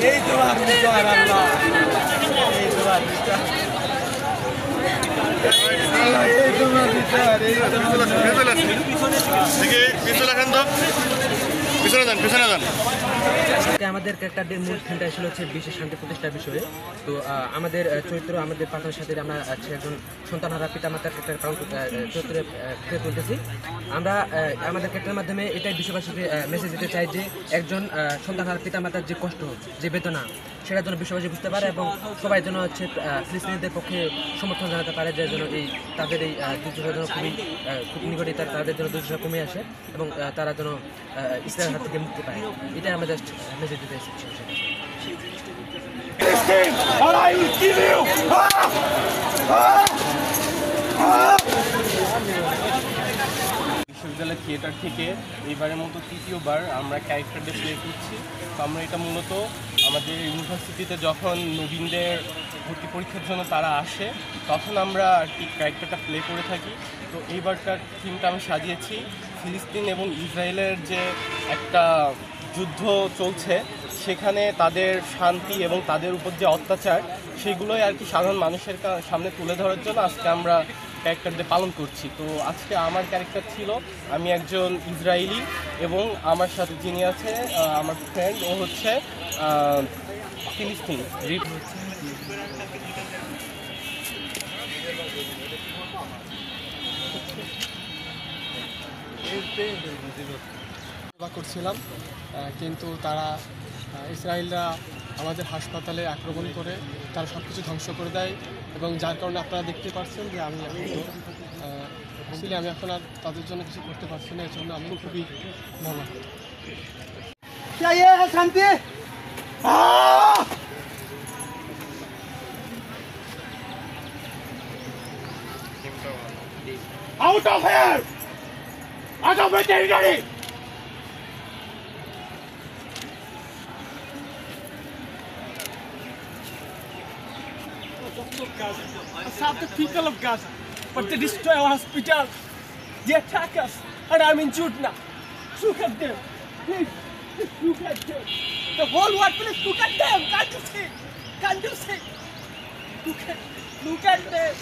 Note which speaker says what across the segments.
Speaker 1: এই তো
Speaker 2: আমাদের ক্যারেক্টারদের মূল থিমটা ছিল হচ্ছে বিশ্বের শান্তি প্রতিষ্ঠার বিষয়ে। তো আমাদের চরিত্র আমাদের পাঠানোর সাথে আমরা একজন সন্তানহারা পিতামাতার চরিত্রে ফুটে তুলতেছি। আমরা আমাদের ক্যারেক্টারের মাধ্যমে এটাই বিশ্ববাসীকে মেসেজ দিতে চাই যে একজন সন্তানহারা পিতামাতার যে কষ্ট, যে বেদনা, সেটার জন্য বিশ্ববাসী বুঝতে পারে এবং সবাই যেন হচ্ছে ফিলিস্তিনিদের পক্ষে সমর্থন জানাতে পারে, যে যেন এই তাদের এই দুর্যোগের জন্য খুব নিকটে তাদের জন্য দুর্যোগ কমে আসে এবং তারা যেন ইসরায়েলের হাত থেকে মুক্তি পায়। এটাই আমাদের মেসেজ দিতে এসেছি।
Speaker 3: বিশ্ববিদ্যালয় থিয়েটার থেকে এইবারের মতো তৃতীয়বার আমরা ক্যারেক্টারদের প্লে করছি। তো আমরা এটা মূলত আমাদের ইউনিভার্সিটিতে যখন নবীনদের ভর্তি পরীক্ষার জন্য তারা আসে তখন আমরা আর কি ক্যারেক্টারটা প্লে করে থাকি। তো এইবারটার থিমটা আমি সাজিয়েছি ফিলিস্তিন এবং ইসরায়েলের যে একটা যুদ্ধ চলছে, সেখানে তাদের শান্তি এবং তাদের উপর যে অত্যাচার, সেগুলোই আর কি সাধারণ মানুষের সামনে তুলে ধরার জন্য আজকে আমরা ক্যারেক্টারদের পালন করছি। তো আজকে আমার ক্যারেক্টার ছিল, আমি একজন ইসরায়েলি এবং আমার সাথে যিনি আছে আমার ফ্রেন্ড, ও হচ্ছে ফিলিস্তিন।
Speaker 4: করছিলাম কিন্তু তারা ইসরায়েলরা আমাদের হাসপাতালে আক্রমণ করে তারা সব কিছু ধ্বংস করে দেয় এবং যার কারণে আপনারা দেখতে পাচ্ছেন যে আমি এখন আর তাদের জন্য কিছু করতে পারছি না। এর জন্য আমি খুবই মর্মাহত।
Speaker 1: শান্তি out of here, out of my territory. Gaza. I serve the people of Gaza, but they destroy our hospital. They attack us, and I'm injured now. Look at them, please. Look at them. The whole world, please look at them. Can't you see? Can't you see? Look at them.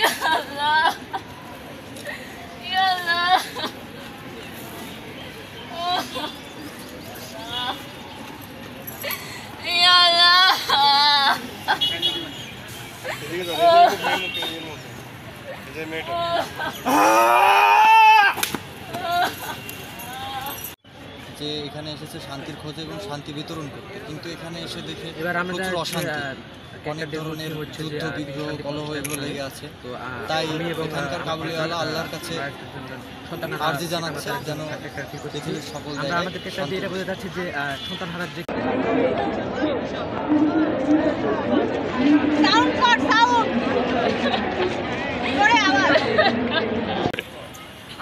Speaker 5: Ya Allah. Ya Allah. Ya Allah. Ya Allah.
Speaker 6: যে এখানে এসেছে শান্তির খোঁজে এবং শান্তি বিতরণ করতে, কিন্তু এখানে এসে দেখে
Speaker 2: এবার আমাদের
Speaker 6: প্রচুর অশান্তি, অনেক ধরনের যুদ্ধ বিগ্রহ কলহ এগুলো লেগে আছে। তাই এখানকার কাবুলিওয়ালা আল্লাহর কাছে আরজি জানাচ্ছে যেন পৃথিবীর সকল জায়গায়
Speaker 2: আমাদের এটা বোঝা যাচ্ছে যে সন্তান হারার যে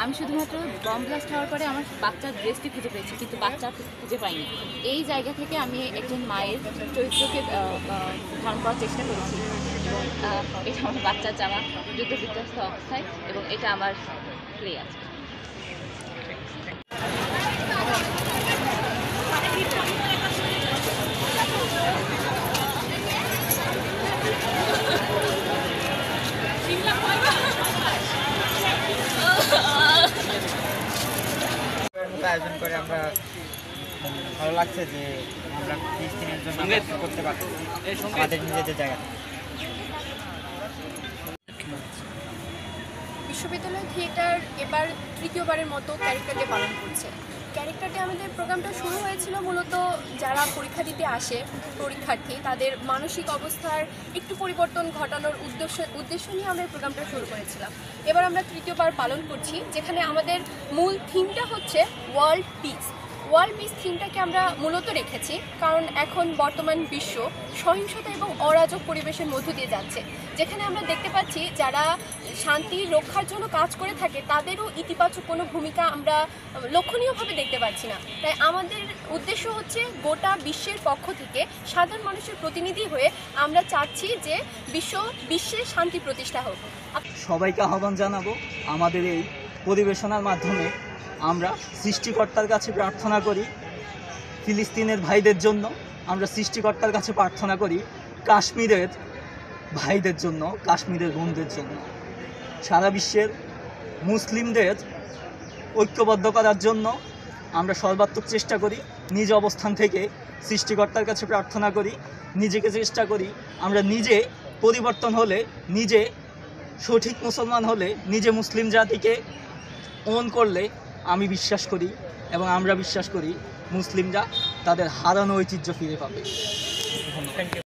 Speaker 5: আমি শুধুমাত্র বম ব্লাস্ট হওয়ার পরে আমার বাচ্চার ড্রেসটি খুঁজে পেয়েছি, কিন্তু বাচ্চা খুঁজে পাইনি। এই জায়গা থেকে আমি একজন মায়ের চরিত্রকে ধারণ করার চেষ্টা করেছি এবং এটা আমার বাচ্চার জামা যুদ্ধ বিধ্বস্ত অবস্থায়, এবং এটা আমার প্লে আছে।
Speaker 2: আয়োজন করে আমরা ভালো লাগছে যে আমরা ফিলিস্তিনের জন্য করতে পারছি আমাদের নিজেদের জায়গা।
Speaker 7: বিশ্ববিদ্যালয় থিয়েটার এবার তৃতীয়বারের মতো ক্যারেক্টার ডে পালন করছে। ক্যারেক্টার ডে আমাদের প্রোগ্রামটা শুরু হয়েছিল মূলত যারা পরীক্ষা দিতে আসে পরীক্ষার্থী, তাদের মানসিক অবস্থার একটু পরিবর্তন ঘটানোর উদ্দেশ্য নিয়ে আমরা এই প্রোগ্রামটা শুরু করেছিলাম। এবার আমরা তৃতীয়বার পালন করছি, যেখানে আমাদের মূল থিমটা হচ্ছে ওয়ার্ল্ড পিস। ওয়ার্ল্ড পিস থিমটাকে আমরা মূলত রেখেছি, কারণ এখন বর্তমান বিশ্ব সহিংসতা এবং অরাজক পরিবেশের মধ্য দিয়ে যাচ্ছে, যেখানে আমরা দেখতে পাচ্ছি যারা শান্তি রক্ষার জন্য কাজ করে থাকে তাদেরও ইতিবাচক কোনো ভূমিকা আমরা লক্ষণীয়ভাবে দেখতে পাচ্ছি না। তাই আমাদের উদ্দেশ্য হচ্ছে গোটা বিশ্বের পক্ষ থেকে সাধারণ মানুষের প্রতিনিধি হয়ে আমরা চাচ্ছি যে বিশ্বে শান্তি প্রতিষ্ঠা হোক।
Speaker 8: সবাইকে আহ্বান জানাবো, আমাদের এই পরিবেশনার মাধ্যমে আমরা সৃষ্টিকর্তার কাছে প্রার্থনা করি ফিলিস্তিনের ভাইদের জন্য, আমরা সৃষ্টিকর্তার কাছে প্রার্থনা করি কাশ্মীরের ভাইদের জন্য, কাশ্মীরের বোনদের জন্য, সারা বিশ্বের মুসলিমদের ঐক্যবদ্ধ করার জন্য আমরা সর্বাত্মক চেষ্টা করি। নিজ অবস্থান থেকে সৃষ্টিকর্তার কাছে প্রার্থনা করি, নিজেকে চেষ্টা করি আমরা নিজে পরিবর্তন হলে, নিজে সঠিক মুসলমান হলে, নিজে মুসলিম জাতিকে ওন করলে আমি বিশ্বাস করি এবং আমরা বিশ্বাস করি মুসলিমরা তাদের হারানো ঐতিহ্য ফিরে পাবে।